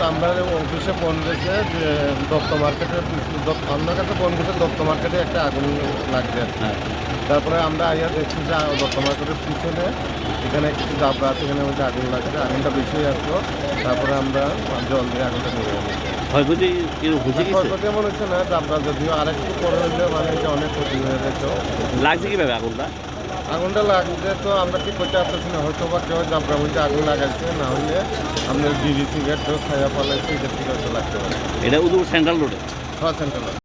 আমরা অফিসে ফোন দিয়েছে যে দত্ত মার্কেটে আপনার কাছে ফোন দিয়েছে দত্ত মার্কেটে একটা আগুন লাগছে। তারপরে আমরা আইয়া দেখছি যে দত্ত মার্কেটের পিছনে এখানে কিছু জাবড়া আছে, এখানে মধ্যে আগুন লাগছে, আগুনটা বেশি আসলো। তারপরে আমরা জল দিয়ে আগুনটা নিয়ে গেছি। ক্ষয়ক্ষতি এমন হচ্ছে না, জাবড়া যদিও আরেকটু পরে হইলে মানে এটা অনেক ক্ষতি হয়ে যেত। লাগছে কিভাবে আগুনটা? আগুনটা লাগছে তো আমরা ঠিক করতে পারতেছি না, হয়তো বা কেউ জাবড়ার মধ্যে আগুন লাগাইছে, না হলে আপনার বিড়ি সিগারেট খাইয়া পালাইছে, এটার থেকে হয়তো লাগতে পারে। এটা উদয়পুর সেন্ট্রাল রোডে। হ্যাঁ, সেন্ট্রাল।